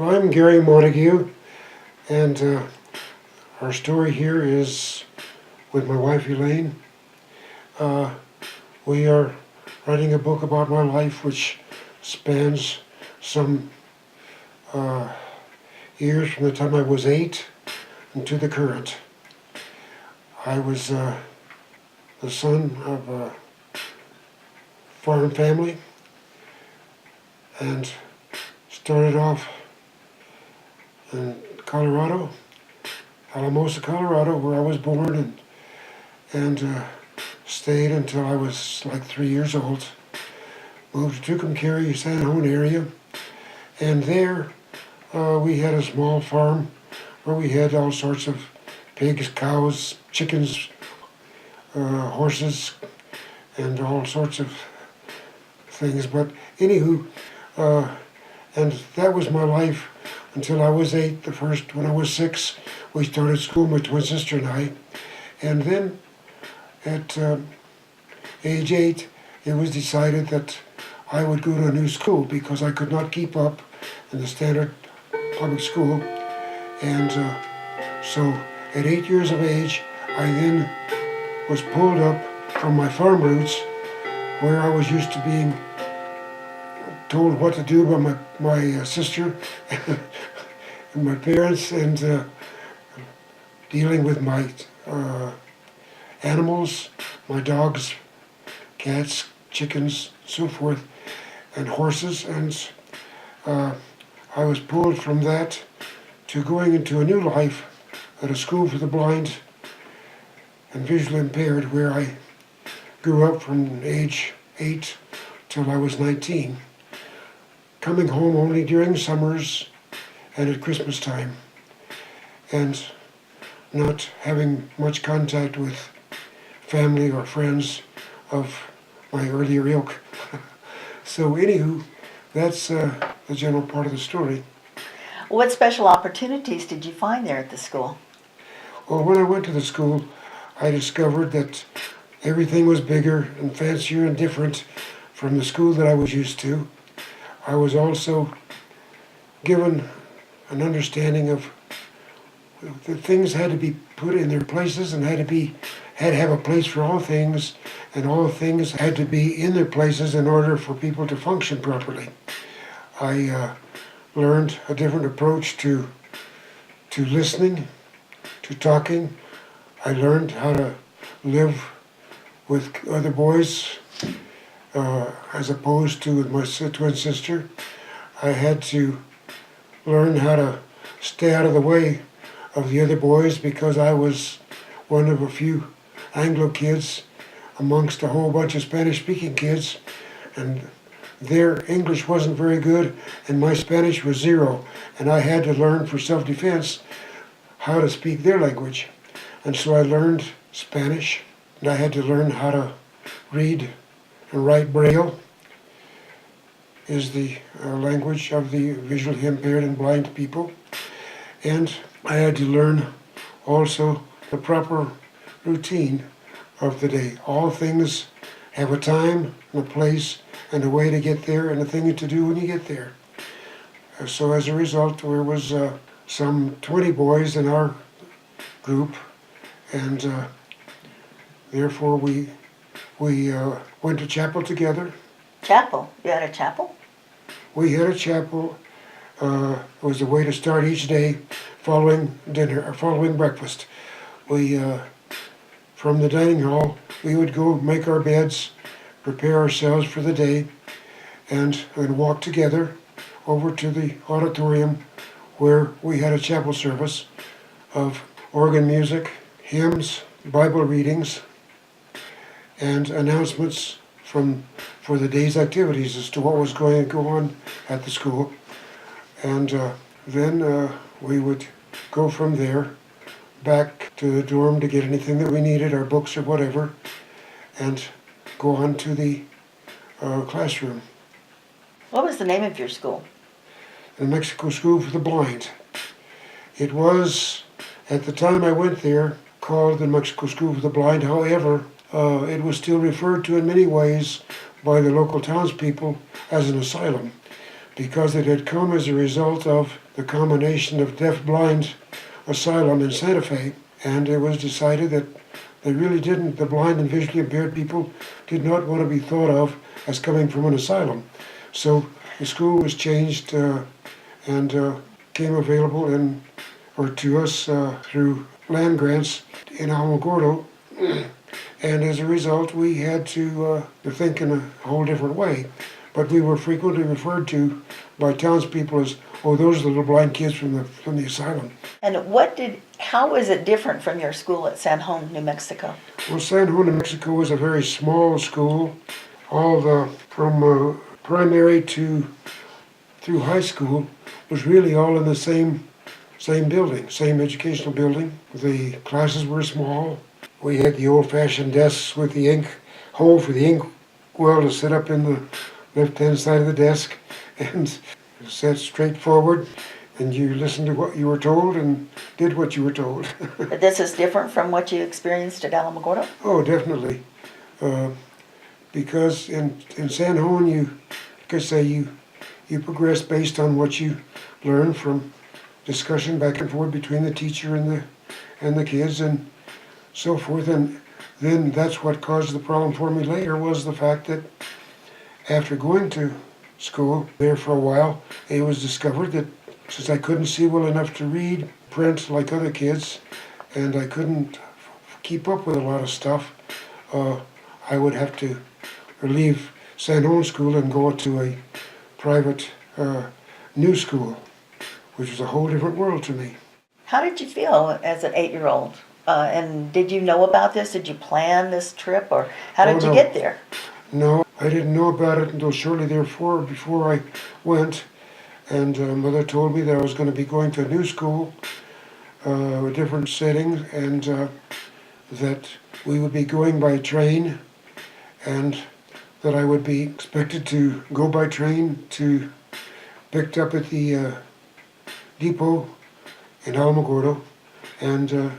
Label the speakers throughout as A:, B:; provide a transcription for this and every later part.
A: Well, I'm Gary Montague, and our story here is with my wife Elaine. We are writing a book about my life which spans some years from the time I was 8 to the current. I was the son of a farm family and started off in Colorado, Alamogordo, Colorado, where I was born, and stayed until I was like 3 years old. Moved to Tucumcari, San Juan area, and there we had a small farm where we had all sorts of pigs, cows, chickens, horses, and all sorts of things. But anywho, and that was my life until I was 8. When I was 6, we started school, my twin sister and I. And then at age 8, it was decided that I would go to a new school because I could not keep up in the standard public school. And so at 8 years of age, I then was pulled up from my farm roots, where I was used to being told what to do by my sister and my parents, and dealing with my animals, my dogs, cats, chickens, so forth, and horses. And I was pulled from that to going into a new life at a school for the blind and visually impaired, where I grew up from age 8 till I was 19, coming home only during summers and at Christmas time, and not having much contact with family or friends of my earlier ilk. So anywho, that's the general part of the story.
B: What special opportunities did you find there at the school?
A: Well, when I went to the school, I discovered that everything was bigger and fancier and different from the school that I was used to. I was also given an understanding of that things had to be put in their places and had to have a place for all things, and all things had to be in their places in order for people to function properly. I learned a different approach to listening, to talking. I learned how to live with other boys as opposed to with my twin sister. I had to learn how to stay out of the way of the other boys because I was one of a few Anglo kids amongst a whole bunch of Spanish-speaking kids, and their English wasn't very good and my Spanish was zero, and I had to learn for self-defense how to speak their language. And so I learned Spanish, and I had to learn how to read and write Braille, is the language of the visually impaired and blind people. And I had to learn also the proper routine of the day. All things have a time and a place and a way to get there and a thing to do when you get there. So as a result, there was some 20 boys in our group, and therefore we went to chapel together.
B: Chapel? You had a chapel?
A: We had a chapel. It was a way to start each day following dinner or following breakfast. We, from the dining hall, we would go make our beds, prepare ourselves for the day, and then walk together over to the auditorium where we had a chapel service of organ music, hymns, Bible readings, and announcements for the day's activities as to what was going to go on at the school. And then we would go from there back to the dorm to get anything that we needed, our books or whatever, and go on to the classroom.
B: What was the name of your school?
A: The Mexico School for the Blind. It was, at the time I went there, called the Mexico School for the Blind. However, it was still referred to in many ways by the local townspeople as an asylum, because it had come as a result of the combination of deaf-blind asylum in Santa Fe, and it was decided that they really didn't, the blind and visually impaired people did not want to be thought of as coming from an asylum. So the school was changed and came available to us through land grants in Alamogordo. And as a result, we had to think in a whole different way. But we were frequently referred to by townspeople as, oh, those are the little blind kids from the asylum.
B: And how is it different from your school at San Juan, New Mexico?
A: Well, San Juan, New Mexico was a very small school. From primary through high school was really all in the same building, same educational building. The classes were small. We had the old-fashioned desks with the ink hole for the ink well to sit up in the left-hand side of the desk, and sat straight forward, and you listened to what you were told and did what you were told.
B: But this is different from what you experienced at Alamogordo?
A: Oh, definitely. Because in San Juan, you progress based on what you learn from discussion back and forth between the teacher and the kids and so forth. And then that's what caused the problem for me later, was the fact that after going to school there for a while, it was discovered that since I couldn't see well enough to read print like other kids, and I couldn't keep up with a lot of stuff, I would have to leave San Juan School and go to a private new school, which was a whole different world to me.
B: How did you feel as an 8-year-old? And did you know about this? Did you plan this trip, or how did you get there?
A: No, I didn't know about it until shortly before I went, and Mother told me that I was going to be going to a new school, a different setting, and that we would be going by train, and that I would be expected to go by train picked up at the depot in Alamogordo and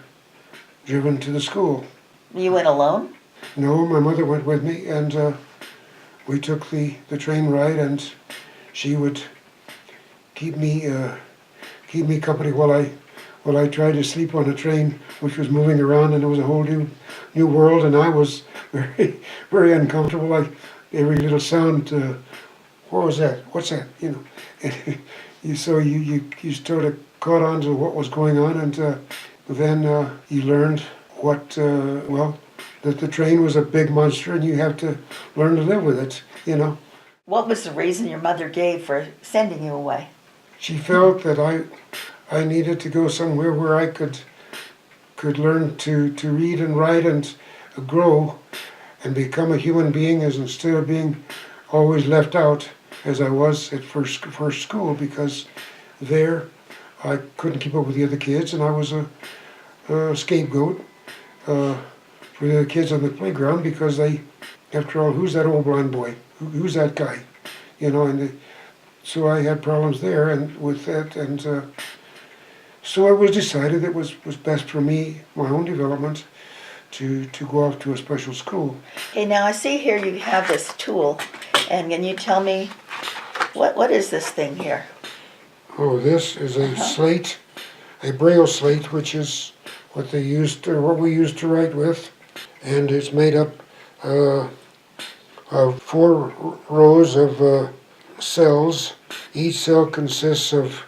A: driven to the school.
B: You went alone?
A: No, my mother went with me, and we took the train ride, and she would keep me company while I tried to sleep on a train which was moving around, and it was a whole new world, and I was very, very uncomfortable. Like every little sound, what was that? What's that? You sort of caught on to what was going on, and then you learned that the train was a big monster, and you have to learn to live with it.
B: What was the reason your mother gave for sending you away?
A: She felt that I needed to go somewhere where I could learn to read and write and grow and become a human being, as instead of being always left out as I was at first school, because there I couldn't keep up with the other kids, and I was a scapegoat for the other kids on the playground, because after all, who's that old blind boy? Who's that guy? So I had problems there and with that, and so it was decided it was best for me, my own development, to go off to a special school.
B: Okay, now I see here you have this tool, and can you tell me what is this thing here?
A: Oh, this is a slate, a Braille slate, which is what we used to write with, and it's made up of 4 rows of cells. Each cell consists of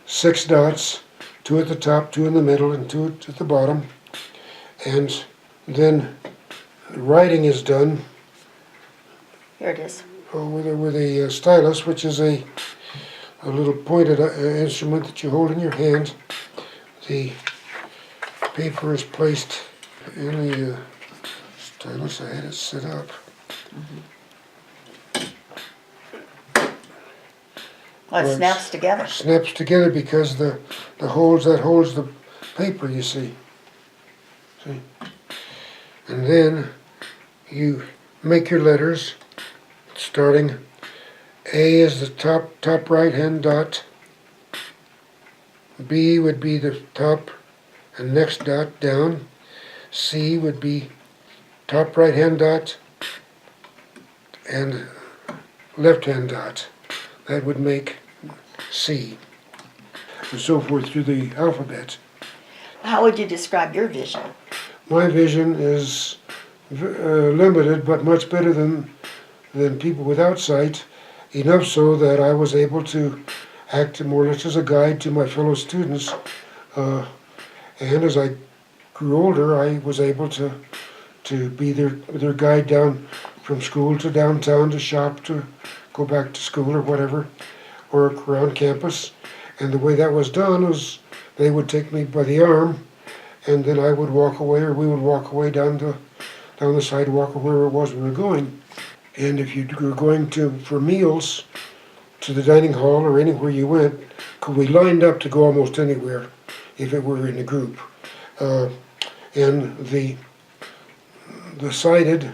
A: 6 dots, 2 at the top, 2 in the middle, and 2 at the bottom. And then writing is done.
B: Here it is.
A: With a stylus, which is a little pointed instrument that you hold in your hand. The paper is placed in the stylus. I had it set up.
B: Well, it snaps together.
A: Snaps together because the holds the paper, you see. And then you make your letters, starting A is the top right hand dot, B would be the top and next dot down, C would be top right hand dot and left hand dot. that would make C, and so forth through the alphabet.
B: How would you describe your vision?
A: My vision is limited, but much better than people without sight, enough so that I was able to act more or less as a guide to my fellow students. And as I grew older, I was able to be their guide down from school to downtown to shop, to go back to school or whatever, or around campus. And the way that was done was they would take me by the arm, and then I would walk away, or we would walk away down the sidewalk or wherever it was we were going. And if you were going for meals to the dining hall or anywhere you went, we lined up to go almost anywhere if it were in a group. And the sighted,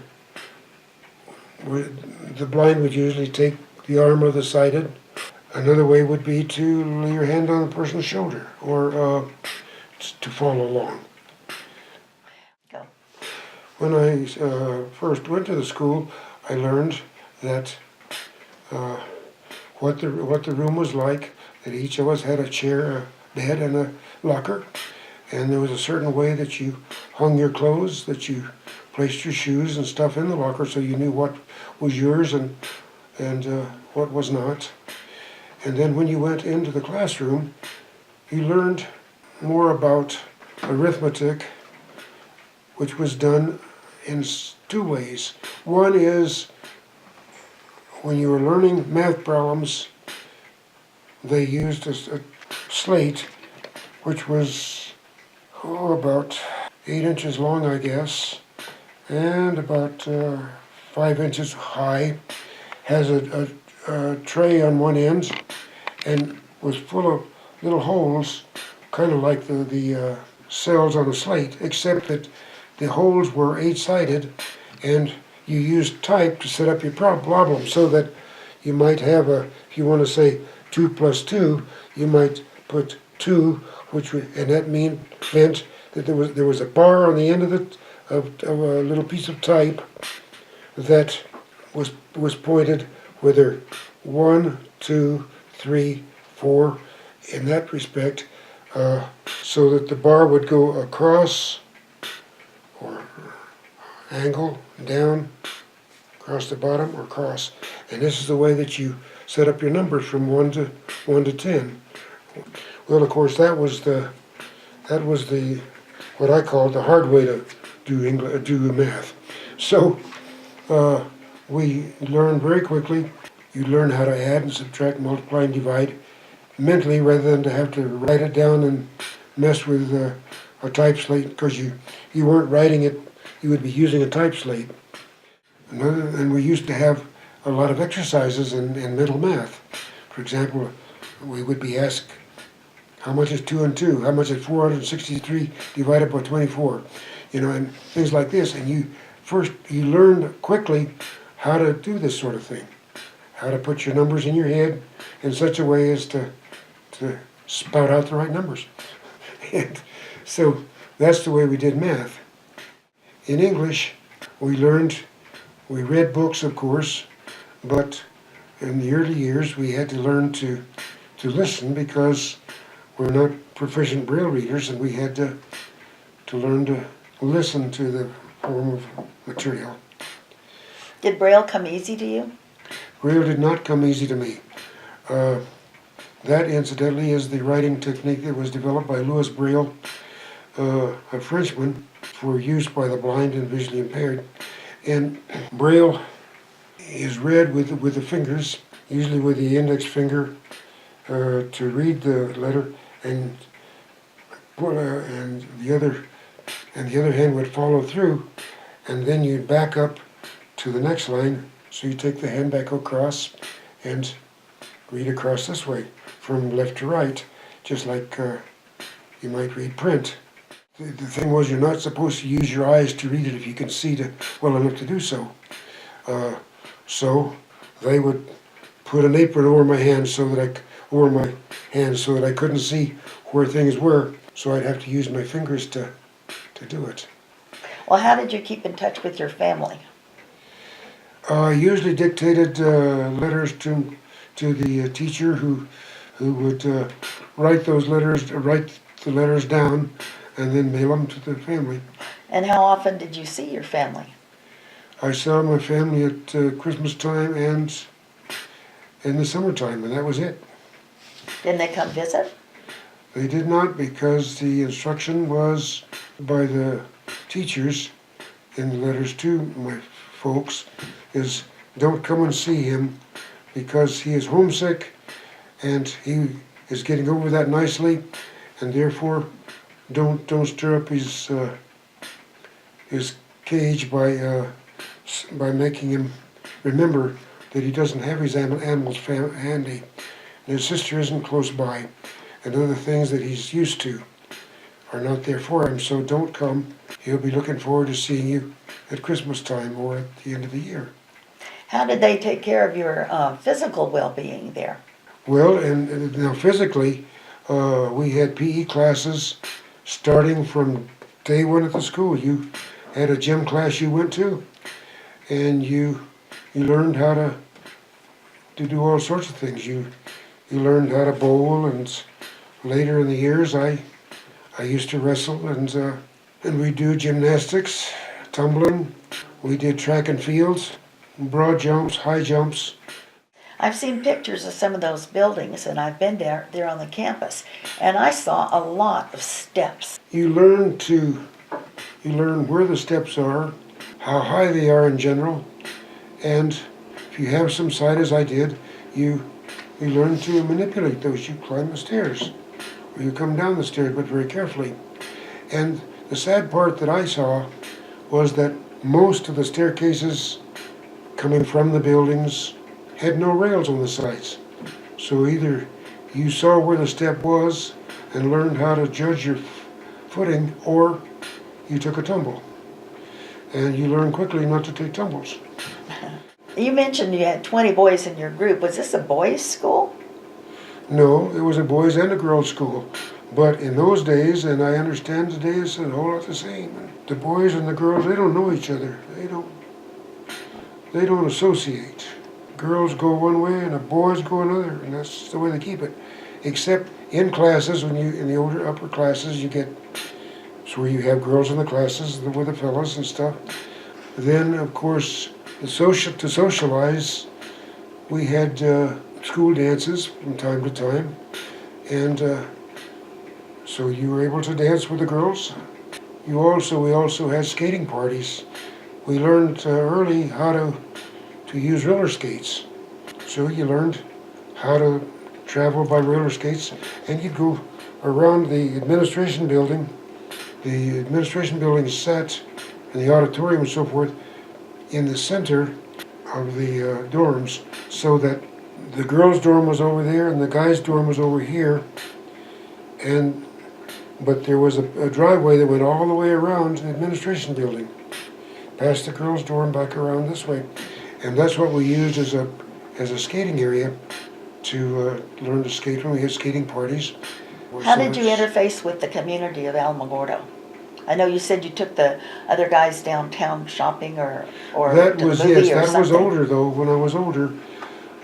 A: the blind would usually take the arm of the sighted. Another way would be to lay your hand on the person's shoulder, or to follow along.
B: Go.
A: When I first went to the school, I learned that what the room was like, that each of us had a chair, a bed, and a locker, and there was a certain way that you hung your clothes, that you placed your shoes and stuff in the locker so you knew what was yours and what was not. And then when you went into the classroom, you learned more about arithmetic, which was done in two ways. One is when you were learning math problems, they used a slate, which was about 8 inches long, I guess, and about 5 inches high, has a tray on one end, and was full of little holes, kind of like the cells on a slate, except that the holes were 8-sided, and you used type to set up your problem, so that you might have if you want to say 2 plus 2, you might put 2, and that meant that there was a bar on the end of a little piece of type that was pointed whether 1, 2, 3, 4 in that respect, so that the bar would go across or angle down across the bottom or cross, and this is the way that you set up your numbers from 1 to 10. Well, of course, that was the what I called the hard way to do math. So we learned very quickly. You learn how to add and subtract, multiply and divide mentally, rather than to have to write it down and mess with a type slate, because you weren't writing it, you would be using a type slate. And we used to have a lot of exercises in mental math. For example, we would be asked, how much is 2 and 2? How much is 463 divided by 24? And things like this. And you learned quickly how to do this sort of thing, how to put your numbers in your head in such a way as to spout out the right numbers. And so that's the way we did math. In English, we read books, of course, but in the early years we had to learn to listen, because we're not proficient Braille readers, and we had to learn to listen to the form of material.
B: Did Braille come easy to you?
A: Braille did not come easy to me. That, incidentally, is the writing technique that was developed by Louis Braille, a Frenchman, for use by the blind and visually impaired. And Braille is read with the fingers, usually with the index finger, to read the letter, and the other hand would follow through, and then you'd back up to the next line. So you take the hand back across and read across this way, from left to right, just like you might read print. The thing was, you're not supposed to use your eyes to read it if you can see well enough to do so. So they would put an apron over my hands so that I couldn't see where things were. So I'd have to use my fingers to do it.
B: Well, how did you keep in touch with your family?
A: I usually dictated letters to to the teacher who would write the letters down and then mail them to the family.
B: And how often did you see your family?
A: I saw my family at Christmas time and in the summertime, and that was it.
B: Didn't they come visit?
A: They did not, because the instruction was by the teachers in the letters to my folks is don't come and see him because he is homesick and he is getting over that nicely, and therefore don't stir up his cage by making him remember that he doesn't have his animals handy, and his sister isn't close by, and other things that he's used to are not there for him, so don't come. He'll be looking forward to seeing you at Christmas time or at the end of the year.
B: How did they take care of your physical well-being there?
A: Well, and now physically, we had PE classes starting from day one at the school. You had a gym class you went to, and you learned how to do all sorts of things. You learned how to bowl, and later in the years, I used to wrestle, and we do gymnastics, tumbling. We did track and fields, broad jumps, high jumps.
B: I've seen pictures of some of those buildings, and I've been there on the campus, and I saw a lot of steps.
A: You learn where the steps are, how high they are in general, and if you have some sight, as I did, you learn to manipulate those. You climb the stairs, or you come down the stairs, but very carefully. And the sad part that I saw was that most of the staircases coming from the buildings had no rails on the sides. So either you saw where the step was and learned how to judge your footing, or you took a tumble. And you learn quickly not to take tumbles.
B: You mentioned you had 20 boys in your group. Was this a boys' school?
A: No, it was a boys' and a girls' school. But in those days, and I understand today, it's a whole lot the same. The boys and the girls, they don't know each other. They don't associate. Girls go one way and the boys go another, and that's the way they keep it. Except in classes, in the upper classes, you get, it's where you have girls in the classes with the fellas and stuff. Then, of course, to socialize, we had school dances from time to time, and so you were able to dance with the girls. We also had skating parties. We learned early how to use roller skates. So you learned how to travel by roller skates, and you'd go around the administration building. The administration building sat in the auditorium and so forth in the center of the dorms, so that the girls' dorm was over there and the guys' dorm was over here, but there was a driveway that went all the way around the administration building, past the girls' dorm, back around this way. And that's what we used as a skating area to learn to skate when we had skating parties.
B: How did you interface with the community of Alamogordo? I know you said you took the other guys downtown shopping or
A: that
B: to
A: was
B: the movie
A: yes,
B: or
A: that
B: something.
A: was older though. When I was older,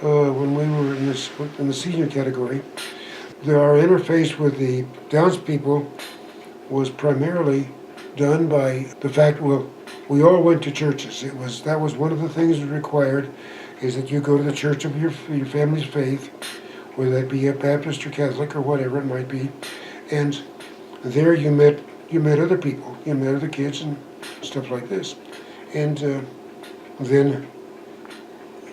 A: when we were in the senior category, our interface with the townspeople was primarily done by the fact, well, we all went to churches. That was one of the things required, is that you go to the church of your family's faith, whether that be a Baptist or Catholic or whatever it might be, and there you met other people, you met other kids and stuff like this, and then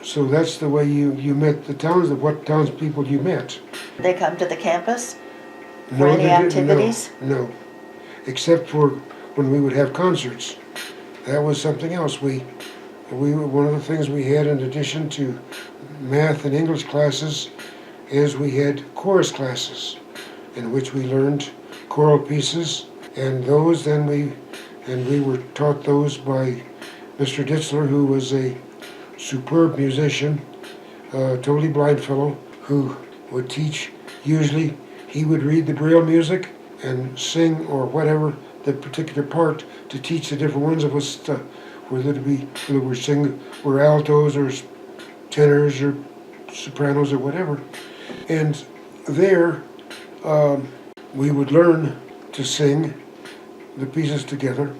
A: so that's the way you met the what townspeople you met.
B: Did they come to the campus for
A: No,
B: any
A: they didn't.
B: activities?
A: No, except for when we would have concerts. That was something else. We one of the things we had in addition to math and English classes is we had chorus classes in which we learned choral pieces, and we were taught those by Mr. Ditzler, who was a superb musician, a totally blind fellow who would teach. Usually he would read the Braille music and sing or whatever the particular part to teach the different ones of us, whether we're altos or tenors or sopranos or whatever. And there we would learn to sing the pieces together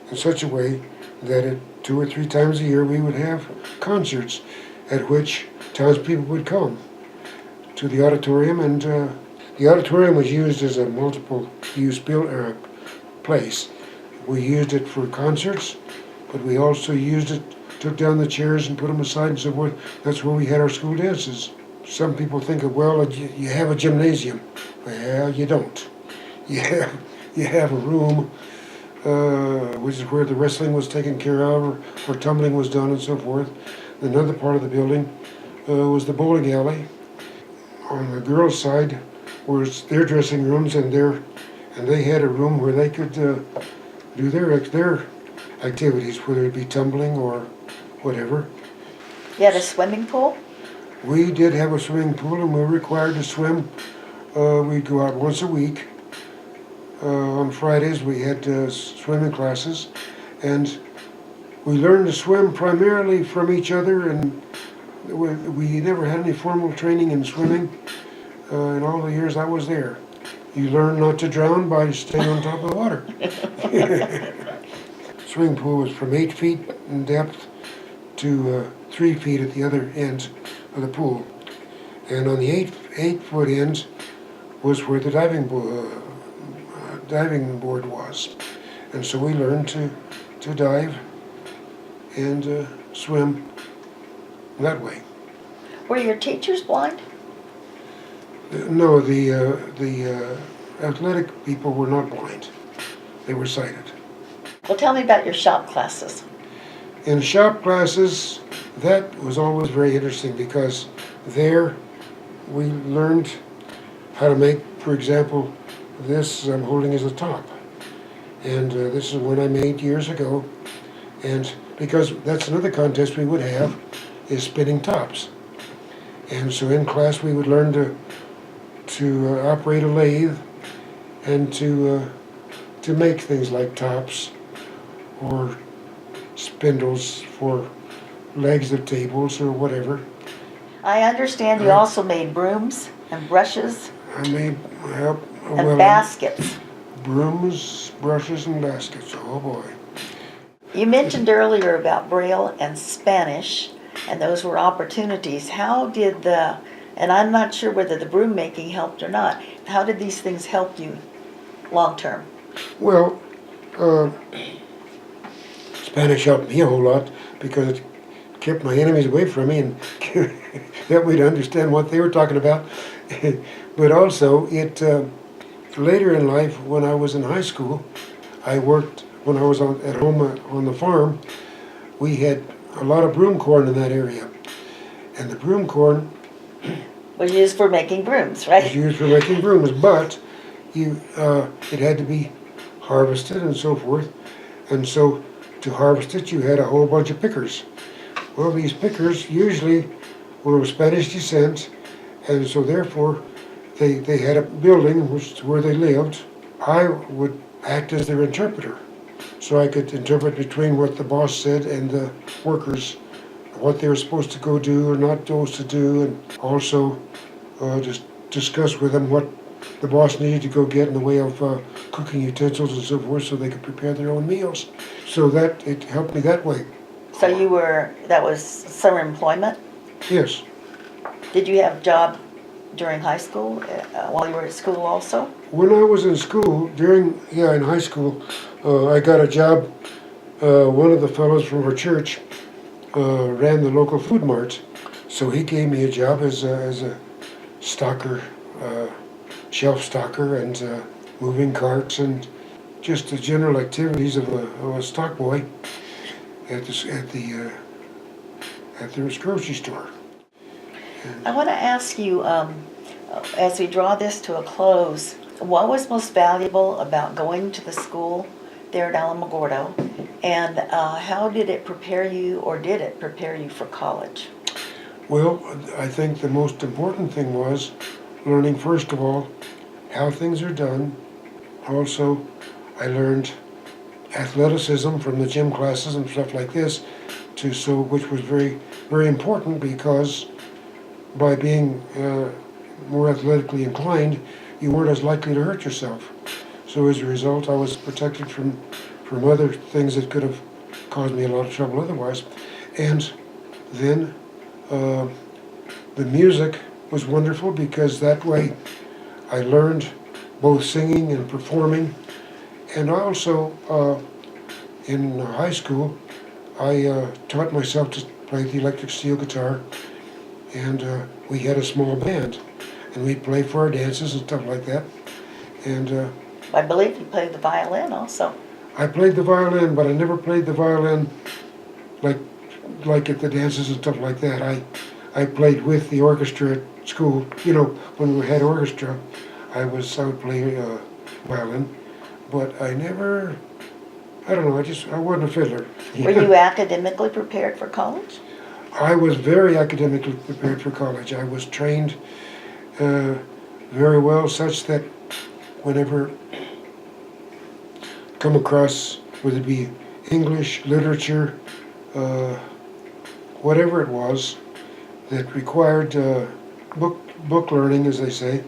A: in such a way that 2 or 3 times a year we would have concerts at which townspeople would come to the auditorium, and the auditorium was used as a multiple-use place. We used it for concerts, but we also used it, took down the chairs and put them aside and so forth. That's where we had our school dances. Some people think of, well, you have a gymnasium. Well, you don't. You have a room, which is where the wrestling was taken care of, or tumbling was done and so forth. Another part of the building was the bowling alley. On the girls' side was their dressing rooms, and they had a room where they could do their activities, whether it be tumbling or whatever.
B: You had a swimming pool?
A: We did have a swimming pool, and we were required to swim. We'd go out once a week. On Fridays we had swimming classes, and we learned to swim primarily from each other, and we never had any formal training in swimming in all the years I was there. You learn not to drown by staying on top of the water. Swimming pool was from 8 feet in depth to 3 feet at the other end of the pool. And on the 8-foot end was where the diving board was. And so we learned to dive and swim that way.
B: Were your teachers blind?
A: No, the athletic people were not blind. They were sighted.
B: Well, tell me about your shop classes.
A: In shop classes, that was always very interesting because there we learned how to make, for example, this I'm holding as a top. And this is one I made years ago. And because that's another contest we would have, is spinning tops. And so in class we would learn to operate a lathe and to make things like tops or spindles for legs of tables or whatever.
B: I understand you also made brooms and brushes
A: I made
B: and baskets.
A: Brooms, brushes, and baskets. Oh boy.
B: You mentioned earlier about Braille and Spanish, and those were opportunities. How did and I'm not sure whether the broom making helped or not, how did these things help you long term?
A: Well, Spanish helped me a whole lot because it kept my enemies away from me and helped me to understand what they were talking about. But also, it later in life, when I was in high school, I worked, when I was at home on the farm, we had a lot of broom corn in that area. And the broom corn
B: Was used for making brooms, right?
A: was used for making brooms, but it had to be harvested and so forth. And so to harvest it, you had a whole bunch of pickers. Well, these pickers usually were of Spanish descent, and so therefore they had a building where they lived. I would act as their interpreter, so I could interpret between what the boss said and the workers, what they were supposed to go do or not supposed to do, and also just discuss with them what the boss needed to go get in the way of cooking utensils and so forth, so they could prepare their own meals. So that it helped me that way.
B: So that was summer employment?
A: Yes.
B: Did you have a job during high school, while you were at school also?
A: When I was in school, in high school, I got a job. One of the fellows from our church ran the local food mart, so he gave me a job as a stocker, shelf stocker, and moving carts, and just the general activities of a stock boy at the grocery store.
B: I want to ask you, as we draw this to a close, what was most valuable about going to the school there at Alamogordo, and how did it prepare you, or did it prepare you for college?
A: Well, I think the most important thing was learning, first of all, how things are done. Also, I learned athleticism from the gym classes and stuff like this, which was very, very important because by being more athletically inclined, you weren't as likely to hurt yourself. So as a result, I was protected from other things that could have caused me a lot of trouble otherwise. And then the music was wonderful because that way I learned both singing and performing. And I also, in high school, I taught myself to play the electric steel guitar, and we had a small band, and we'd play for our dances and stuff like that. And
B: I believe you played the violin also.
A: I played the violin, but I never played the violin like at the dances and stuff like that. I played with the orchestra at school. You know, when we had orchestra, I would play violin, but I never. I don't know. I wasn't a fiddler.
B: Were you academically prepared for college?
A: I was very academically prepared for college. I was trained very well, such that whenever come across, whether it be English, literature, whatever it was that required book learning, as they say,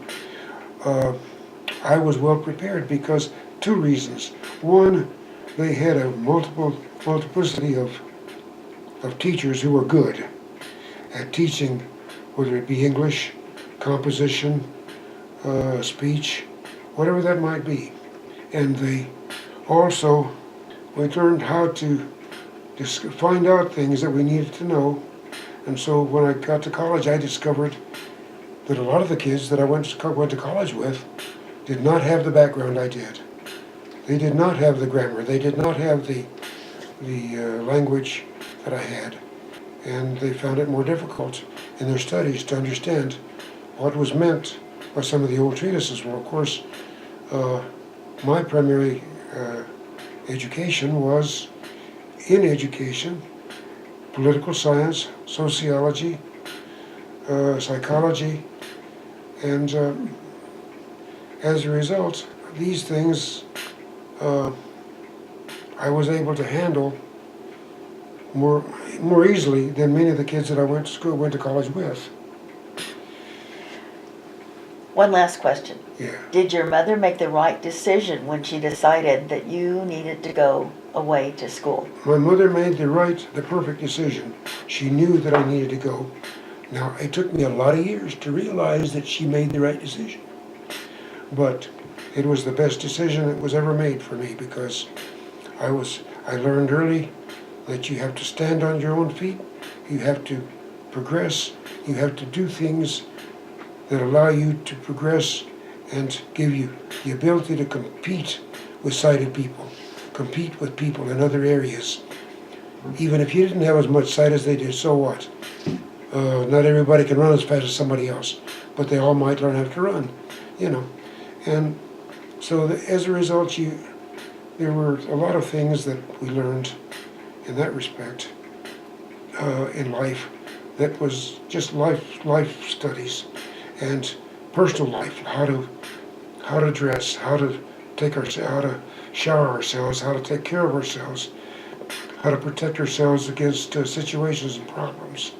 A: I was well prepared because two reasons. One, they had a multiplicity of teachers who were good at teaching, whether it be English, composition, speech, whatever that might be. And we learned how to find out things that we needed to know. And so when I got to college, I discovered that a lot of the kids that I went to college with did not have the background I did. They did not have the grammar. They did not have the language that I had. And they found it more difficult in their studies to understand what was meant by some of the old treatises. Well, of course, my primary education was in education, political science, sociology, psychology, and as a result, these things I was able to handle more easily than many of the kids that I went to college with.
B: One last question.
A: Yeah.
B: Did your mother make the right decision when she decided that you needed to go away to school?
A: My mother made the perfect decision. She knew that I needed to go. Now, it took me a lot of years to realize that she made the right decision. But it was the best decision that was ever made for me because I learned early that you have to stand on your own feet, you have to progress, you have to do things that allow you to progress and give you the ability to compete with sighted people, compete with people in other areas. Even if you didn't have as much sight as they did, so what? Not everybody can run as fast as somebody else, but they all might learn how to run, you know. And so as a result, there were a lot of things that we learned in that respect in life that was just life studies and personal life, how to dress, how to how to shower ourselves, how to take care of ourselves, how to protect ourselves against situations and problems.